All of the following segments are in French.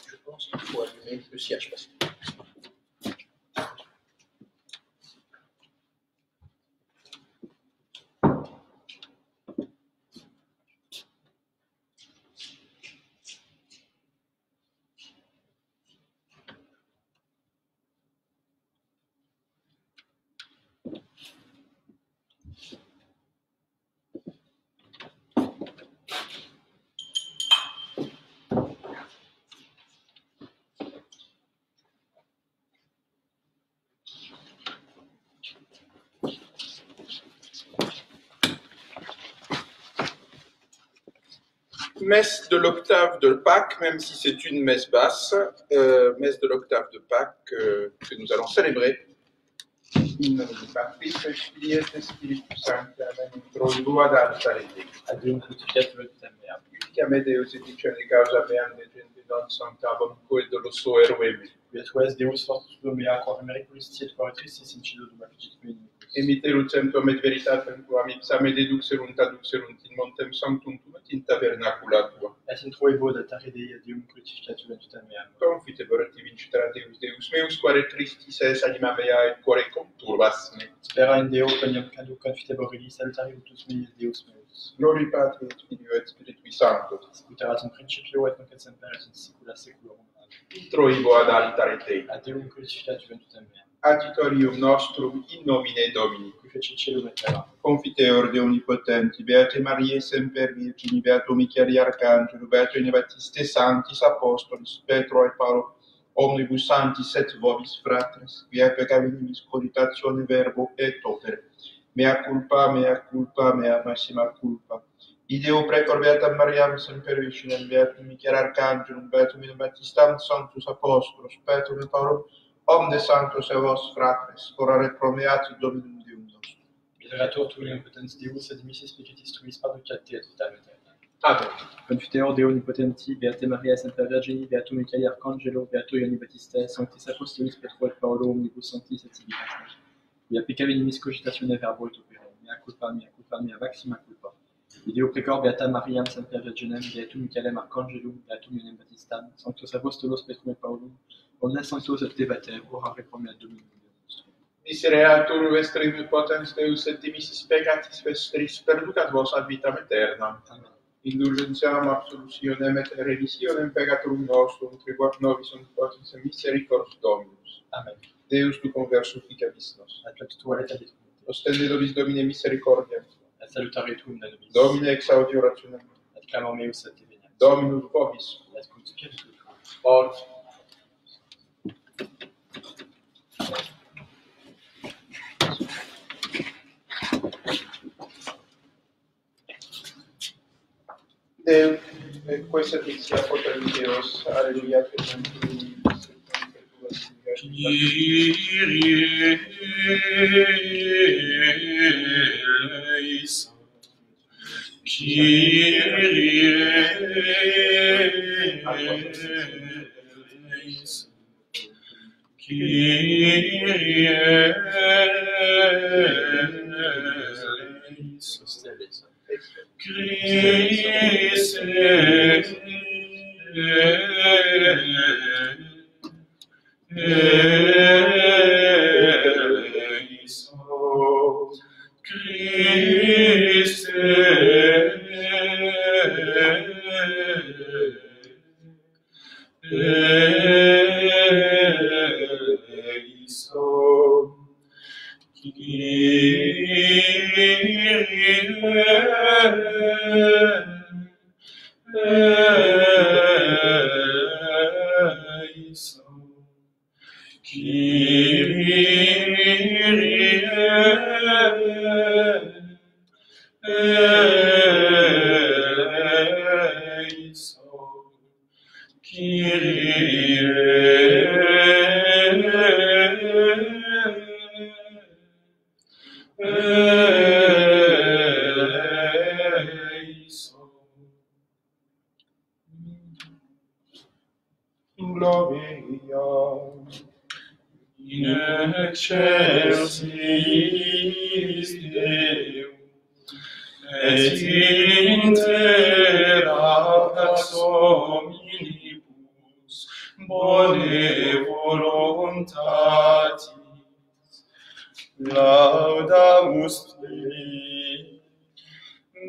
Je pense qu'il faut allumer le cierge parce que... Messe de l'octave de Pâques, même si c'est une messe basse, messe de l'octave de Pâques que nous allons célébrer. In nome di Patris et Filii et Spiritus Sancti, amen. Introduo ad altare Dei. Adium crucificatur et meam. Chiame Deus et dicere causa meam de gente non sanctavam quod doloso eruemi. Quia tuas Deus fortus mea quam mericulus et correctris in cielo dum affligit me inimicus. Emiterunt centum et veritatem tuam ipsam et deduxerunt aduxerunt in montem sanctum tuum et in tabernacula tua. Et in troevo datare Dei adium crucificatur et meam. Confitebor et vincitera Deus meus, quare tristis es anima mea et quare conturbas me. Spera in Deo quoniam cadu confitebor illi salutari utus mei Deus meus. Gloria Patri et Filio et Spiritui Sancto. Sic ut erat in principio et nunc et semper et in saecula saeculorum. Amen. Introibo ad altare Dei. Adium crucificatur et meam. Adiutorium nostrum in nomine Domini. Qui fecit celum et terra. Confiteor de omnipotenti, Beate Mariae semper Virgini, Beato Michele Arcangelo, Beato Ine Baptiste Sanctis Apostolis, Petro et Paolo, omnibus sanctis et vobis fratres, via peccabilis cogitatione verbo et opere. Mea culpa, mea massima culpa. Ideo precor Beatam Mariam semper Virginem, Beato Michele Arcangelo, Beato Ine Baptistam Sanctus Apostolos, Petro et Paolo, omne sanctos et vos fratres, orare pro meati Dominum Deum nostrum. Miserator tu omnipotens Deus et dimissis peccatis tuis paducate et vitam aeterna. Amen. Confiteor Deo omnipotenti, Beate Maria semper Virgini, Beato Michele Arcangelo, Beato Ioanni Baptiste, Sanctis Apostolis Petro et Paolo, omnibus sanctis et civitatis. Via peccabilis cogitatione verbo et opere. Mea culpa, mea maxima culpa. Ideo precor Beata Mariam semper Virginem, Beatum Michaelem Arcangelum, Beatum Ioannem Baptistam, Sanctos Apostolos Petrum et Paulum, omnes sanctos et debater, orare pro mea Dominum Deum nostrum. Misereatur vestri potens Deus et dimissis peccatis vestris, perducat vos ad vitam aeternam. Amen. Indulgentiam absolutionem et remissionem peccatorum nostrum, tribuat nobis omnipotens misericordias Dominus. Amen. Deus tu conversuficabis nos. Et tua et aditum. Ostende nobis Domine misericordiam. Et salutare tuum de nobis. Domine exaudi orationem. Et clamor meus et diveniat. Dominus vobis. Et crucificatur. Or. Deus, questa sia poteri Deus, alleluia, che non ti Kyrie eleison. Kyrie eleison. Kyrie eleison. Christ eleison. Christ eleison. Kyrie in excelsis Deo, et inter pax hominibus bone voluntatis laudamus Dei,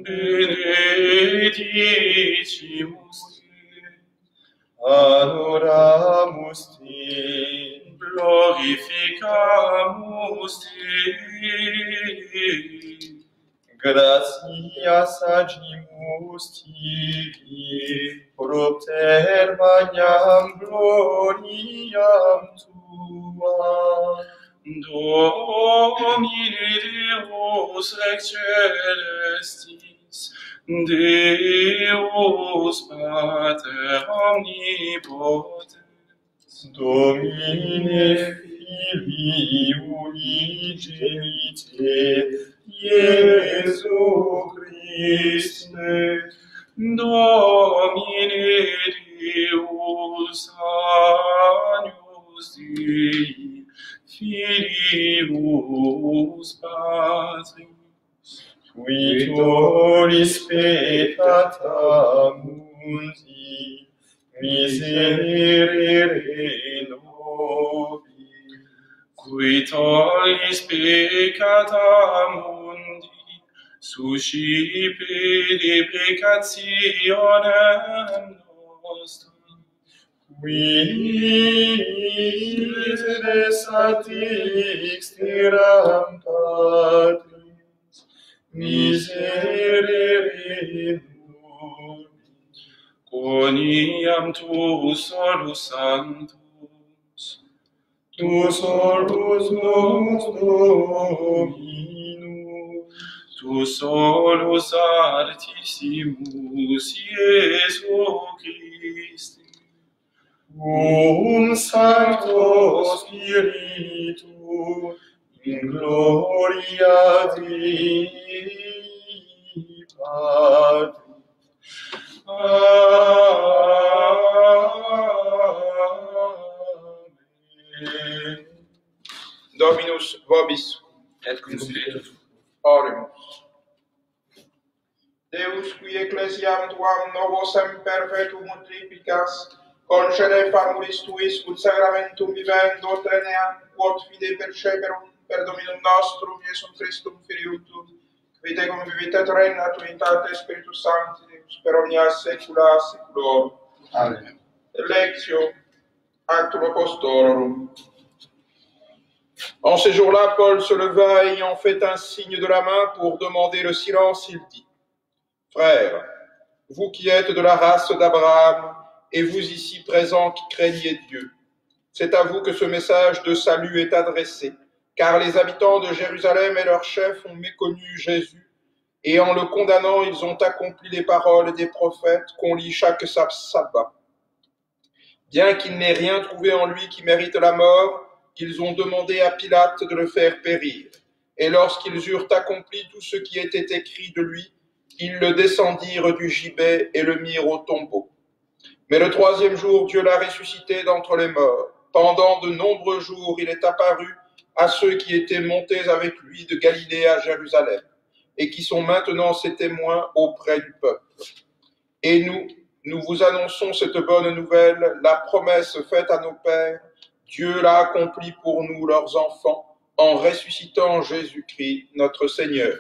benedicimus Te, adoramus Te, glorificamus Te, gratias agimus Tibi, propter magnam gloriam Tua. Domine Deus ex celestis, Deus Pater omnipotens, Domine Filii unigenite, Iesu Christe, Domine Deus Agnus Dei, Filius Patris, qui tollis peccata mundi, miserere nobis, qui tollis peccata mundi, suscipere peccationem nostrum, qui satis teram Patris, miserere nobis, coniam Tu solus sanctus, Tu solus nos Dominus, Tu solus artissimus Iesu Christe, Sancto Spiritu, in gloria Dei Patris. Amen. Dominus vobis. Et cum spiritu. Oremus. Deus qui ecclesiam Tuam novo semper vetum multiplicas, concede famulis Tuis ut sacramentum vivendo teneam, quod fide perceperum per Dominum nostrum, Iesum Christum Filium Tuum, qui tecum vivit et regnat unitate Spiritus Sancti, Deus, per omnia saecula saeculorum. Amen. Lectio Actum Apostolorum. En ces jours-là, Paul se leva et ayant fait un signe de la main pour demander le silence, il dit: Frères, vous qui êtes de la race d'Abraham, et vous ici présents qui craignez Dieu, c'est à vous que ce message de salut est adressé, car les habitants de Jérusalem et leurs chefs ont méconnu Jésus, et en le condamnant, ils ont accompli les paroles des prophètes qu'on lit chaque sabbat. Bien qu'ils n'aient rien trouvé en lui qui mérite la mort, ils ont demandé à Pilate de le faire périr. Et lorsqu'ils eurent accompli tout ce qui était écrit de lui, ils le descendirent du gibet et le mirent au tombeau. Mais le troisième jour, Dieu l'a ressuscité d'entre les morts. Pendant de nombreux jours, il est apparu à ceux qui étaient montés avec lui de Galilée à Jérusalem, et qui sont maintenant ses témoins auprès du peuple. Et nous vous annonçons cette bonne nouvelle, la promesse faite à nos pères. Dieu l'a accomplie pour nous, leurs enfants, en ressuscitant Jésus-Christ, notre Seigneur.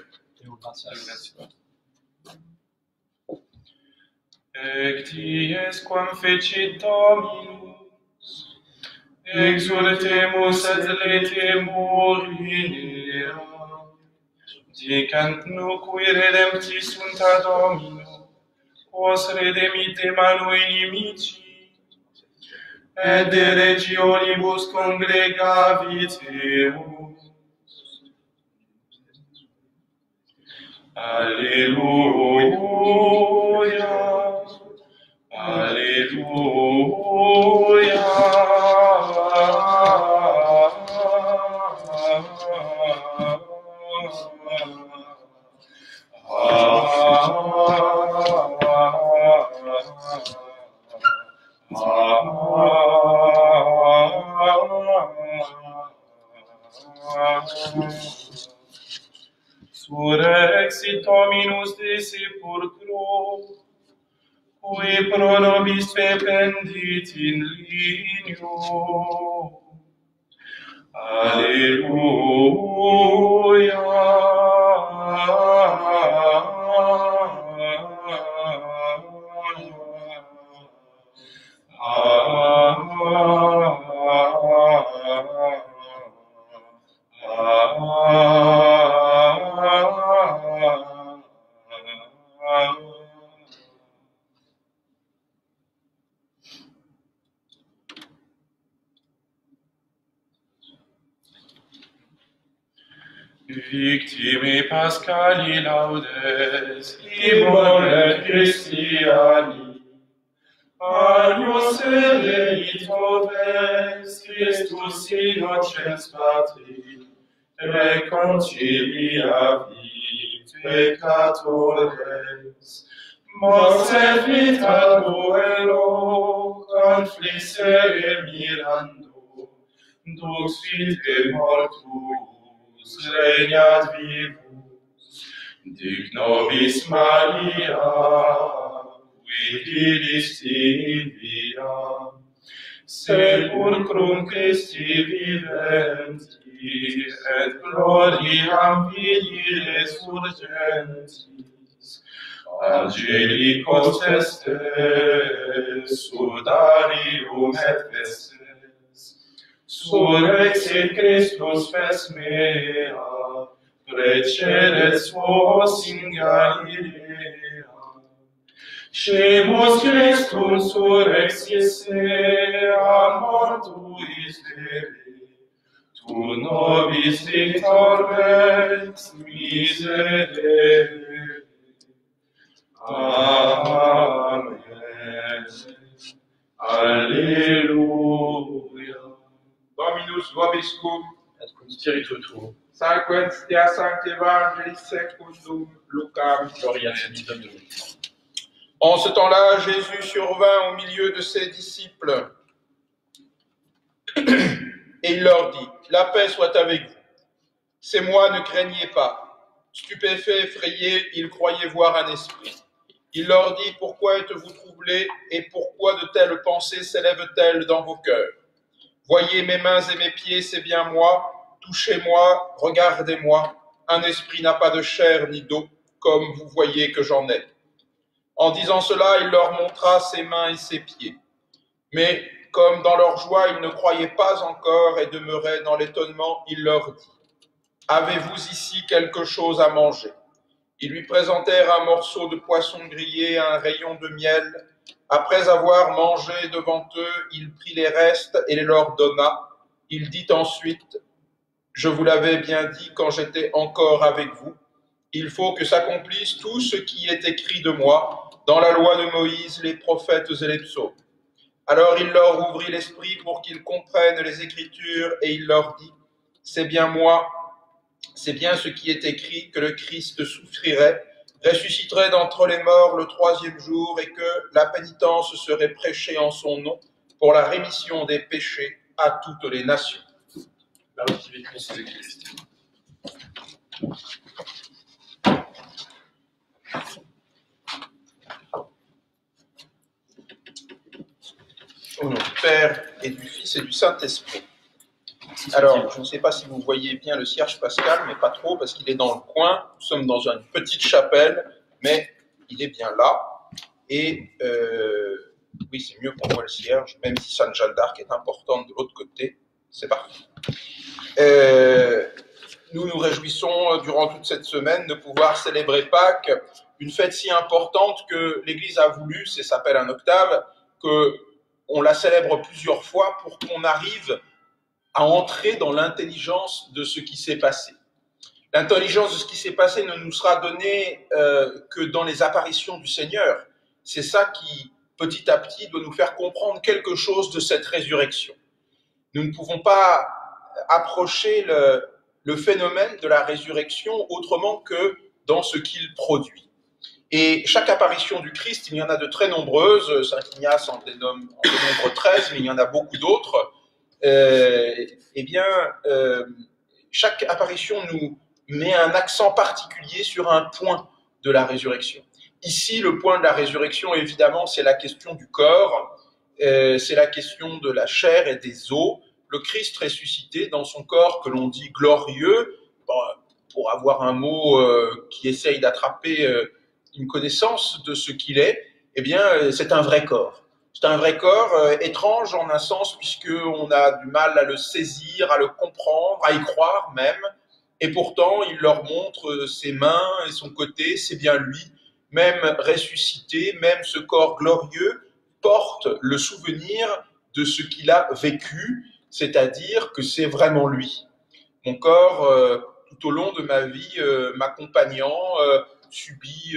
Ec dies quam fecit Dominus, exultemus et letemus in ea, dicant nucui redempti sunt a Domino, quos redemite manu inimici, et de regionibus congregavit eus. Alleluia, alleluia. Surrexit Dominus de sepulcro, qui pro nobis pendit in lignio. Alleluia. Victime Pascali laudes, immole Christiani, Agnus Eleit vens, Christus innocens Patri, reconcilia vit peccatores, mors et vita duello, conflissere mirando, dux vitae mortus, regnat vivus, dic nobis Maria, qui dilisti in via, sepulcrum Christi viventi, et gloriam Filii resurgentis, angelicos vestes, sudarium et vestes, surrexit Christus fes mea, precedit suos in Galilea. Scemus Christum surrexisse a mortuis dere, tu nobis victor rex miserere. Amen. Alleluia. Dominus vobiscum, et cum spiritu tuo. Saequentia Sancti Evangelis secundum Lucam. Gloria tibi, Dominus. En ce temps-là, Jésus survint au milieu de ses disciples et il leur dit, « La paix soit avec vous. C'est moi, ne craignez pas. » Stupéfaits, effrayés, ils croyaient voir un esprit. Il leur dit, « Pourquoi êtes-vous troublés et pourquoi de telles pensées s'élèvent-elles dans vos cœurs? Voyez mes mains et mes pieds, c'est bien moi. Touchez-moi, regardez-moi. Un esprit n'a pas de chair ni d'eau, comme vous voyez que j'en ai. » En disant cela, il leur montra ses mains et ses pieds. Mais comme dans leur joie, ils ne croyaient pas encore et demeuraient dans l'étonnement, il leur dit, « Avez-vous ici quelque chose à manger ?» Ils lui présentèrent un morceau de poisson grillé et un rayon de miel. Après avoir mangé devant eux, il prit les restes et les leur donna. Il dit ensuite, « Je vous l'avais bien dit quand j'étais encore avec vous. Il faut que s'accomplisse tout ce qui est écrit de moi dans la loi de Moïse, les prophètes et les psaumes. » Alors il leur ouvrit l'esprit pour qu'ils comprennent les Écritures et il leur dit, « C'est bien moi, c'est bien ce qui est écrit que le Christ souffrirait, ressusciterait d'entre les morts le 3e jour et que la pénitence serait prêchée en son nom pour la rémission des péchés à toutes les nations. » Laudetur Christus Christ. Au nom du Père et du Fils et du Saint-Esprit. Alors, je ne sais pas si vous voyez bien le cierge pascal, mais pas trop, parce qu'il est dans le coin. Nous sommes dans une petite chapelle, mais il est bien là. Et oui, c'est mieux pour moi le cierge, même si Sainte Jeanne d'Arc est importante de l'autre côté. C'est parfait. Nous nous réjouissons durant toute cette semaine de pouvoir célébrer Pâques, une fête si importante que l'Église a voulu, ça s'appelle un octave, qu'on la célèbre plusieurs fois pour qu'on arrive à entrer dans l'intelligence de ce qui s'est passé. L'intelligence de ce qui s'est passé ne nous sera donnée que dans les apparitions du Seigneur. C'est ça qui, petit à petit, doit nous faire comprendre quelque chose de cette résurrection. Nous ne pouvons pas approcher le phénomène de la résurrection autrement que dans ce qu'il produit. Et chaque apparition du Christ, il y en a de très nombreuses, Saint Ignace en dénombre 13, mais il y en a beaucoup d'autres. chaque apparition nous met un accent particulier sur un point de la résurrection. Ici, le point de la résurrection, évidemment, c'est la question du corps, c'est la question de la chair et des os. Le Christ ressuscité dans son corps que l'on dit glorieux, pour avoir un mot qui essaye d'attraper une connaissance de ce qu'il est, eh bien, c'est un vrai corps. C'est un vrai corps étrange en un sens, puisqu'on a du mal à le saisir, à le comprendre, à y croire même. Et pourtant, il leur montre ses mains et son côté, c'est bien lui. Même ressuscité, même ce corps glorieux porte le souvenir de ce qu'il a vécu, c'est-à-dire que c'est vraiment lui. Mon corps, tout au long de ma vie, m'accompagnant, subit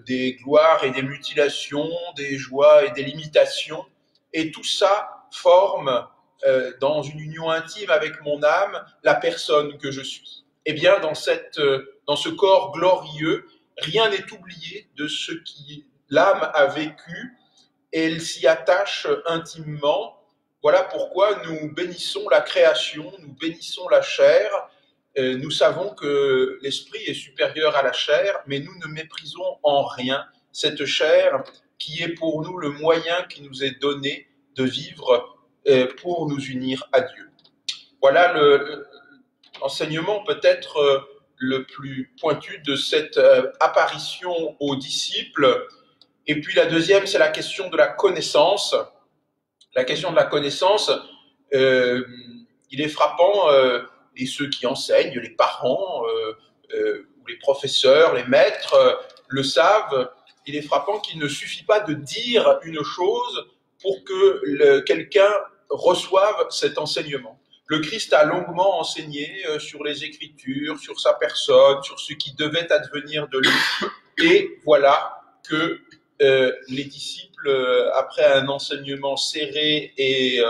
des gloires et des mutilations, des joies et des limitations, et tout ça forme, dans une union intime avec mon âme, la personne que je suis. Eh bien, dans ce corps glorieux, rien n'est oublié de ce qui l'âme a vécu, et elle s'y attache intimement. Voilà pourquoi nous bénissons la création, nous bénissons la chair. Nous savons que l'esprit est supérieur à la chair, mais nous ne méprisons en rien cette chair qui est pour nous le moyen qui nous est donné de vivre pour nous unir à Dieu. Voilà l'enseignement peut-être le plus pointu de cette apparition aux disciples. Et puis la deuxième, c'est la question de la connaissance. La question de la connaissance, il est frappant, et ceux qui enseignent, les parents, ou les professeurs, les maîtres, le savent, il est frappant qu'il ne suffit pas de dire une chose pour que quelqu'un reçoive cet enseignement. Le Christ a longuement enseigné sur les Écritures, sur sa personne, sur ce qui devait advenir de lui. Et voilà que les disciples, après un enseignement serré et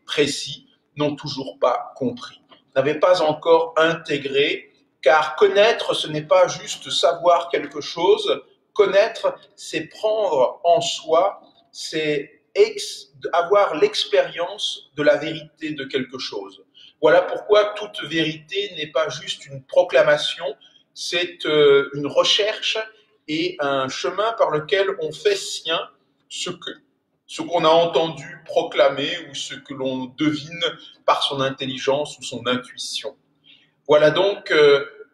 précis, n'ont toujours pas compris, n'avaient pas encore intégré, car connaître, ce n'est pas juste savoir quelque chose. Connaître, c'est prendre en soi, c'est avoir l'expérience de la vérité de quelque chose. Voilà pourquoi toute vérité n'est pas juste une proclamation, c'est une recherche et un chemin par lequel on fait sien ce qu'on a entendu proclamer ou ce que l'on devine par son intelligence ou son intuition. Voilà donc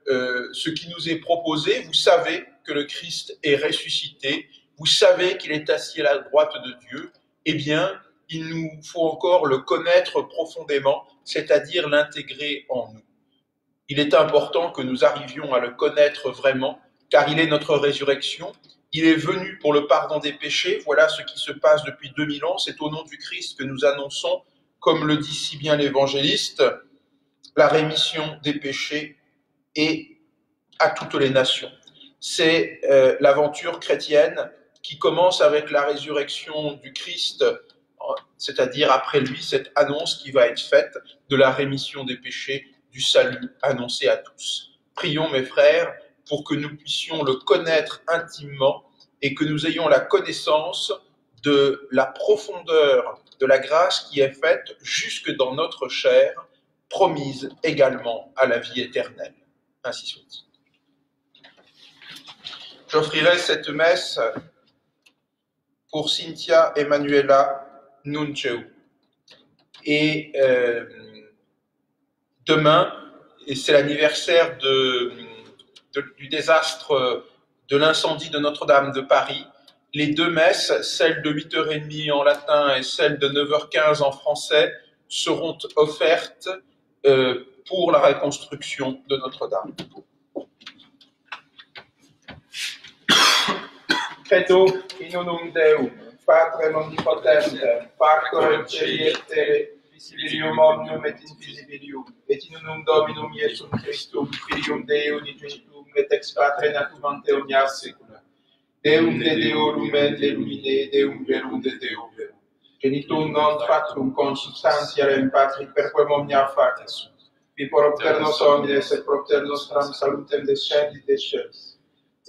ce qui nous est proposé. Vous savez que le Christ est ressuscité, vous savez qu'il est assis à la droite de Dieu. Eh bien, il nous faut encore le connaître profondément, c'est-à-dire l'intégrer en nous. Il est important que nous arrivions à le connaître vraiment, car il est notre résurrection. Il est venu pour le pardon des péchés. Voilà ce qui se passe depuis 2000 ans. C'est au nom du Christ que nous annonçons, comme le dit si bien l'évangéliste, la rémission des péchés et à toutes les nations. C'est l'aventure chrétienne qui commence avec la résurrection du Christ, c'est-à-dire après lui, cette annonce qui va être faite de la rémission des péchés, du salut annoncé à tous. Prions, mes frères, pour que nous puissions le connaître intimement et que nous ayons la connaissance de la profondeur de la grâce qui est faite jusque dans notre chair, promise également à la vie éternelle. Ainsi soit-il. J'offrirai cette messe pour Cynthia Emanuela Nunceu. Et demain, et c'est l'anniversaire du désastre de l'incendie de Notre-Dame de Paris, les deux messes, celle de 8h30 en latin et celle de 9h15 en français, seront offertes pour la reconstruction de Notre-Dame. Credo in unum Deum, Patrem omnipotentem, Pactor et Celiere, Visibilium omnium et invisibilium, et in unum Dominum Iesum Christum, Filium Dei unigenitum, et ex Patre natum ante omnia saecula. Deum de Deorum et de Lumine, Deum verum de Deo verum. Genitum non factum consubstantialem Patri perquem omnia facta sunt. Qui propter nos homines et propter nostram salutem descendit de celis.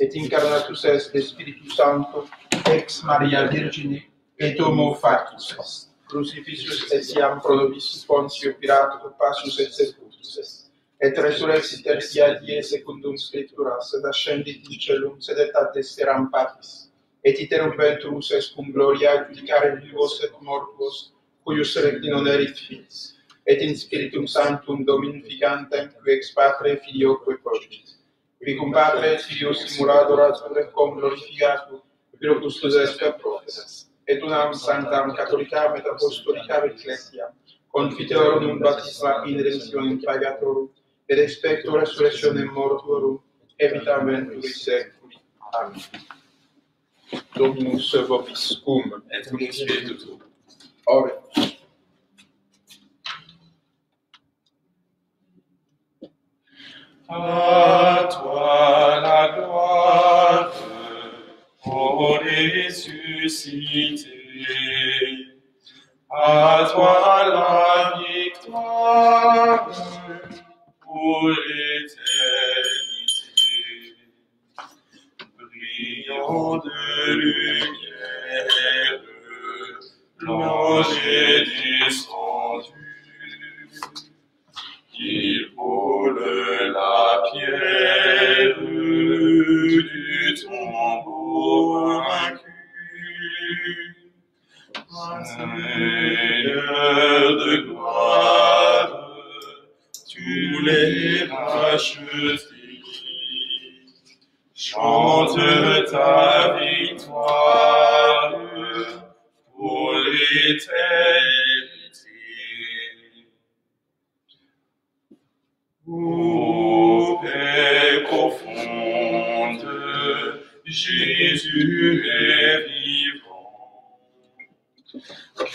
Et incarnatus est de Spiritus Sancto, ex Maria Virgine, et homo factus est. crucifixus etiam pro nobis Pontio Pilato passus et sepultus, et resurrexit tertia die secundum scripturas, sed ascendit in celum, sed et ad desceram patis, et iterum venturus est cum gloria judicare vivos et mortuos, cuius recti non erit finis, et in Spiritum Sanctum dominificantem, qui ex Patre Filioque progit, qui cum Patre et Filius simulator ad cum glorificatur, Viro custos est per profetas, et unam sanctam catholicam et apostolicam ecclesiam, confiteorum baptisma in remissionem pagatorum, et expecto resurrectionem mortuorum, et vitam venturi seculi. Amen. Dominus vobiscum, et cum spiritu tuo. Oremus. À toi la gloire, ô ressuscité. À toi la victoire, pour l'éternité. Brillant de lumière, l'ange est descendu. Il pôle la pierre du tombeau vaincu. Seigneur de gloire, tu les rachetés. Chante ta victoire pour l'éternité. Ô paix profonde, Jésus est vivant.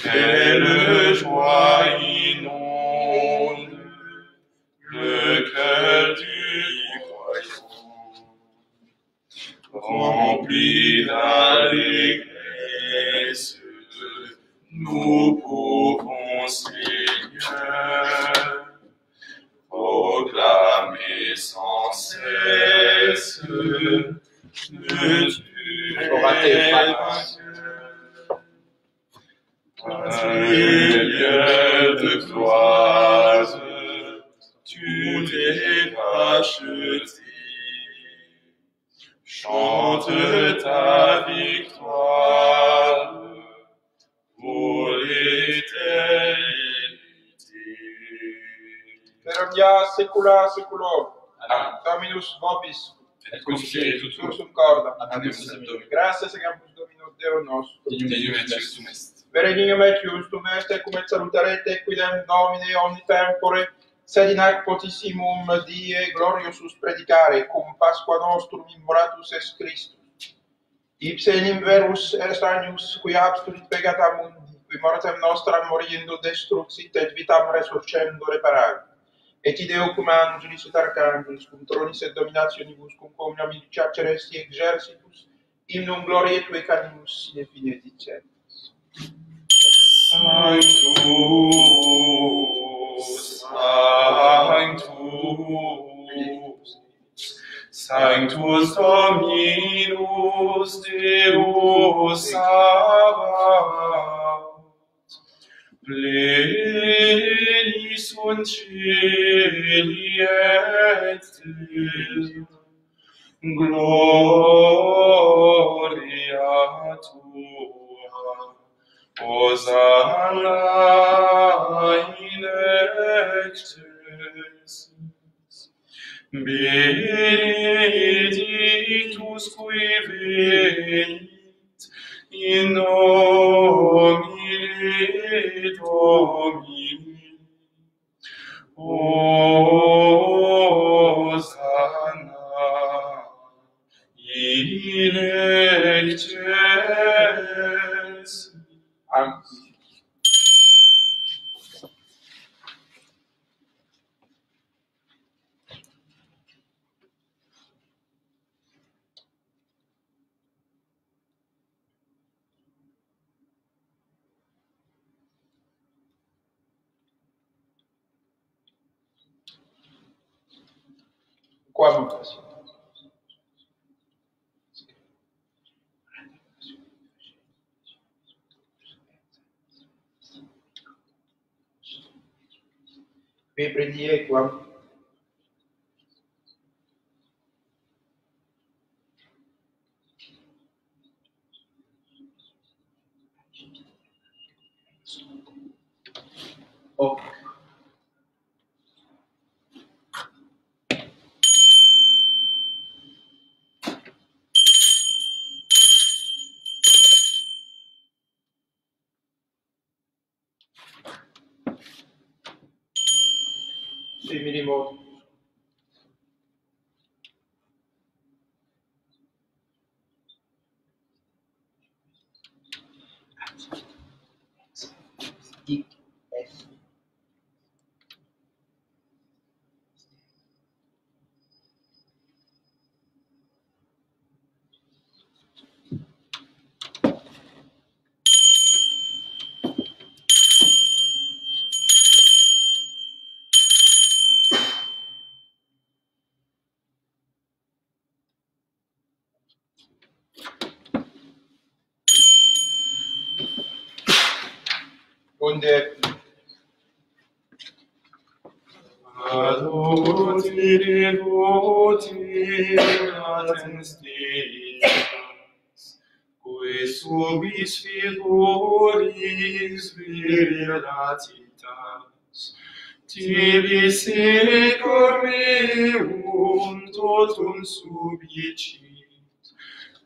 Quelle joie inonde le cœur du croyant. Rempli d'allégresse, nous pouvons, Seigneur, proclamer sans cesse que tu es Seigneur de gloire, tu t'es racheté. Chante ta victoire pour l'éternité. Per omnia saecula saeculorum. Amen. Dominus vobis, Et cum spiritu tuo. sursum corda. Ademus et Domini. Gracias agamus Dominus Deo nostro. Deum et justum est. Benedignum et justum est, cum et salutarete quidem Domine omni tempore, sed in hac potissimum die gloriosus predicare, cum Pasqua nostrum immoratus est Christus. Ipse in verus est agnus, qui abstulit pegata mundi, qui mortem nostram moriendo destruxit, et vitam resurcendo reparari. Et ideo cum angelis et arcangelis, cum tronis et dominationibus, cum comuna militia celesti exercitus, hymnum gloriae tue canimus sine fine dicentes. Sanctus, Sanctus Dominus Deus Sabaoth, pleni sunt cieli et terra, gloria tua, Hosanna in excelsis. Benedictus qui venit in nomine Domini. Hosanna in excelsis. Amen. Quam occasion. Vibridi equam. Oh. Simili modo. Dic est. Onde Adoti devoti latens Deus, qui subis figuris virilatitas, tibi secor meum totum subicit,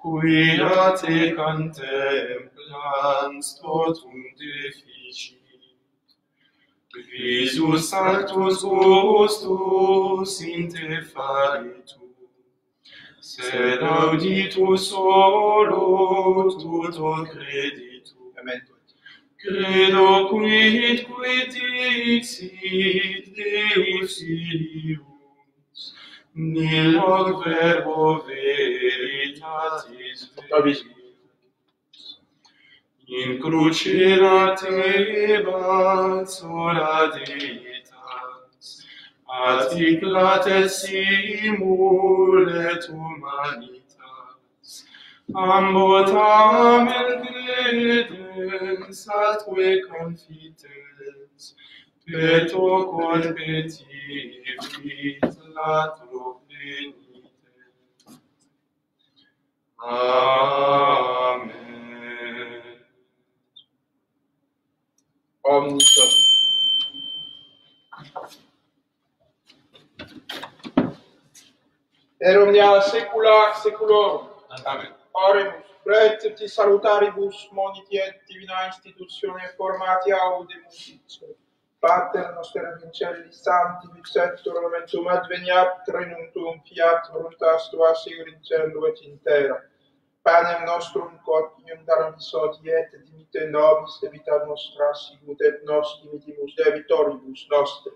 qui a te contemplans totum deficit. Visus sanctus gustus in te faritur, sed auditus solo tutor creditur. Amen. Credo quid dixit Deus Filius, nil hoc verbo veritatis Avis. in cruce latebat sola Deitas, atic latet simul et humanitas, ambot amen credens, atque confitens, peto quod petivit latro penitens. Amen. Omnitor. Per omnia saecula saeculorum. Amen. Oremus, precepti salutaribus moniti et divina institutione formati audemus. Pater noster in celli sancti vicetur momentum adveniat renuntum fiat voluntas tua sigur in cielo et in terra. Panem nostrum quotidianum da nobis hodie et dimitte nobis debita nostra sicut et nos dimittimus debitoribus nostri.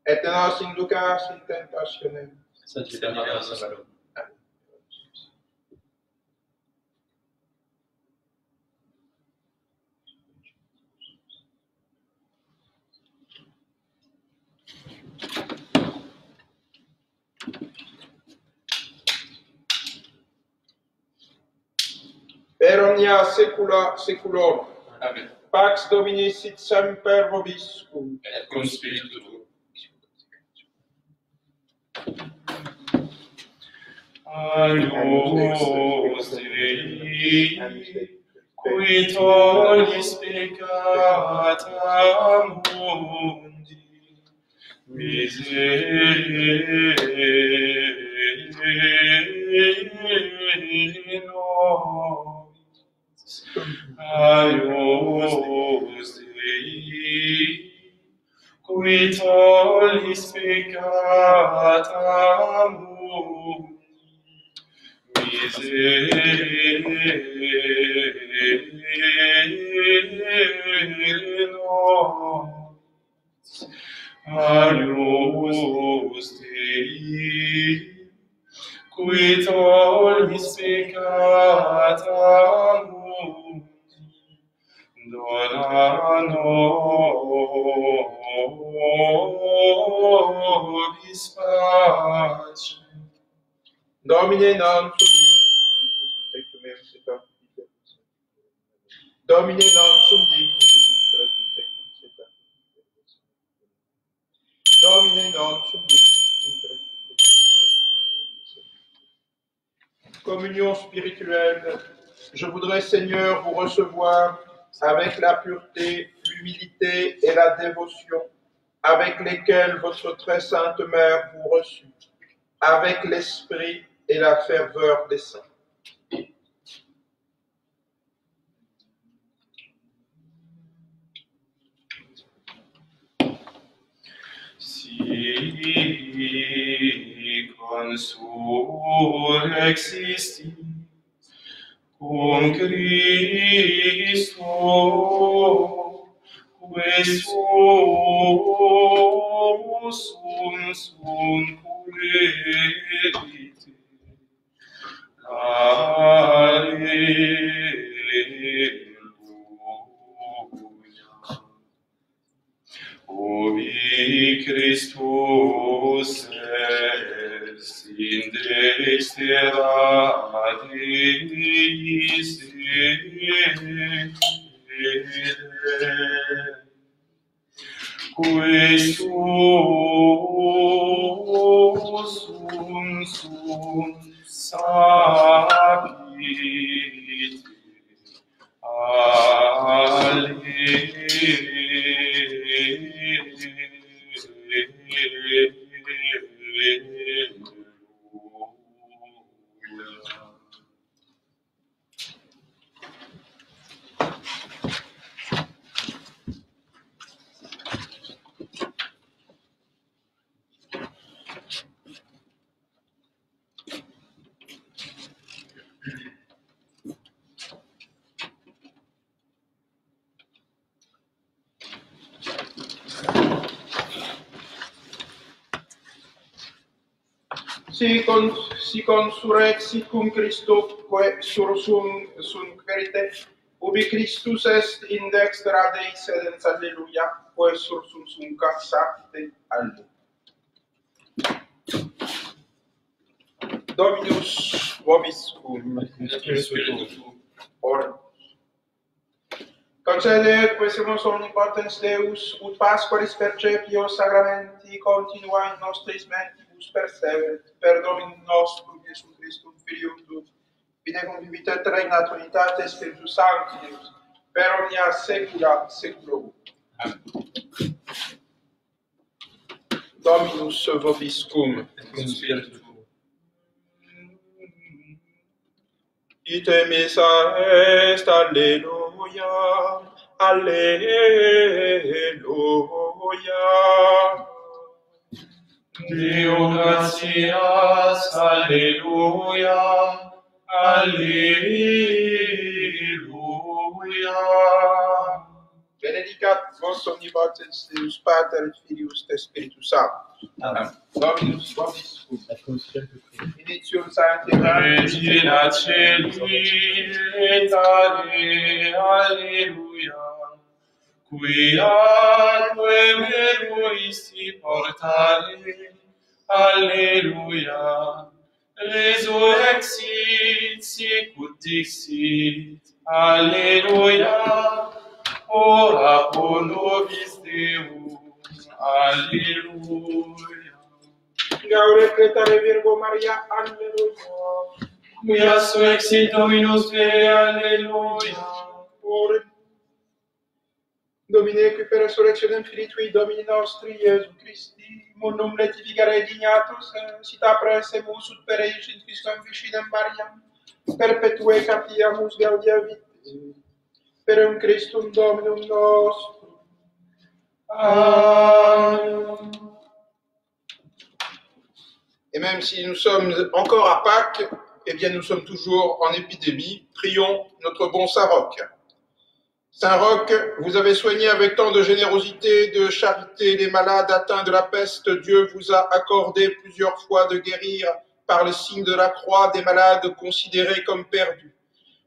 Et nos inducas in tentationem. Sed libera nos a malo. Per omnia saecula saeculorum. Amen. Pax Domini sit semper vobiscum. Et cum spiritu tuo. Agnus Dei, qui tollis peccata mundi, miserere nobis. Agnus Dei, qui tollis peccata mundi, miserere nobis. Agnus Dei, qui tollis peccata mundi, dona nobis pace. Domine non sum dignus et Domine non sum dignus et Domine nostrum, communion spirituelle. Je voudrais, Seigneur, vous recevoir avec la pureté, l'humilité et la dévotion avec lesquelles votre très sainte mère vous reçut, avec l'esprit et la ferveur des saints. Si consurrexistis cum Christo, quesumus sunt puerite. Alleluia. Ovi Christus est in dextera Deis quesumus sunt sapite. Si consurrexit cum Christo quae sursum sunt verite, ubi Christus est in dextra Dei sedens, alleluia, quae sursum sunt capsate, alleluia. Dominus vobiscum, Ora. Concede quesemus omnipotens Deus, ut Pasqualis percepio sacramenti continua in nostris mentibus perseveret, per Dominum nostrum Iesum Christum Filium tuum, vide convivita et regnat unitate Spiritus Sancti Deus, per omnia saecula saeculorum. Amen. Dominus vobiscum, et spiritu. Ite missa est, alleluia, alleluia. Deo gratias, alleluia, alleluia. Benedicat vos omnipotens Deus Pater et Filius et Spiritus Sanctus. Amen. Dominus vobiscum, initium sancti Regina Celi et alleluia. Quiaque meruisti portare, alleluia. Resurrexit sicut dixit, alleluia. Ora pro nobis Deus, alleluia. Gaure cretare Virgo Maria, alleluia. Quia surrexit Dominus Vere, alleluia. Ore. Domine, qui per resurrectionem Filii Tui, Domini nostri, Iesu Christi, monum letificare dignatus, sit apresemus ut per eius in Christum vicinem Mariam, perpetue capiamus gaudia vitae, per un Christum Dominum nostrum. Amen. Et même si nous sommes encore à Pâques, eh bien nous sommes toujours en épidémie. Prions notre bon Saint Roch. Saint Roch, vous avez soigné avec tant de générosité, de charité les malades atteints de la peste. Dieu vous a accordé plusieurs fois de guérir par le signe de la croix des malades considérés comme perdus.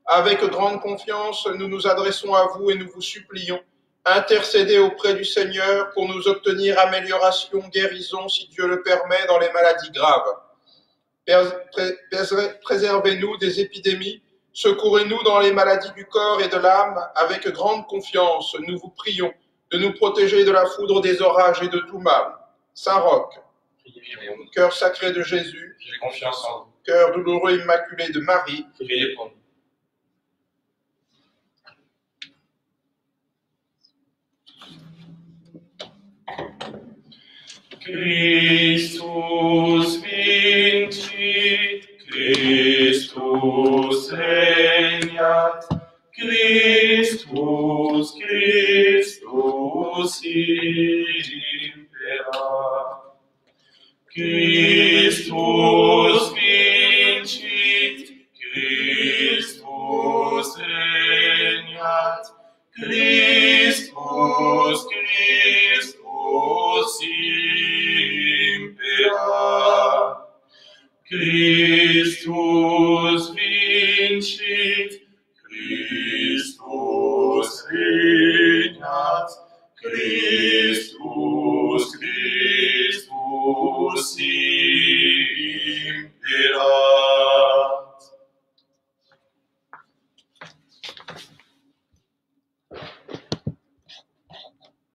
Avec grande confiance, nous nous adressons à vous et nous vous supplions. Intercédez auprès du Seigneur pour nous obtenir amélioration, guérison, si Dieu le permet, dans les maladies graves. Préservez-nous des épidémies, secourez-nous dans les maladies du corps et de l'âme. Avec grande confiance, nous vous prions de nous protéger de la foudre des orages et de tout mal. Saint Roch, Priez pour nous. cœur sacré de Jésus, J'ai confiance en vous. cœur douloureux immaculé de Marie, Priez pour nous. Christus vincit, Christus regnat, Christus imperat. Christus vincit, Christus regnat, Christus imperat. Christus vincit, Christus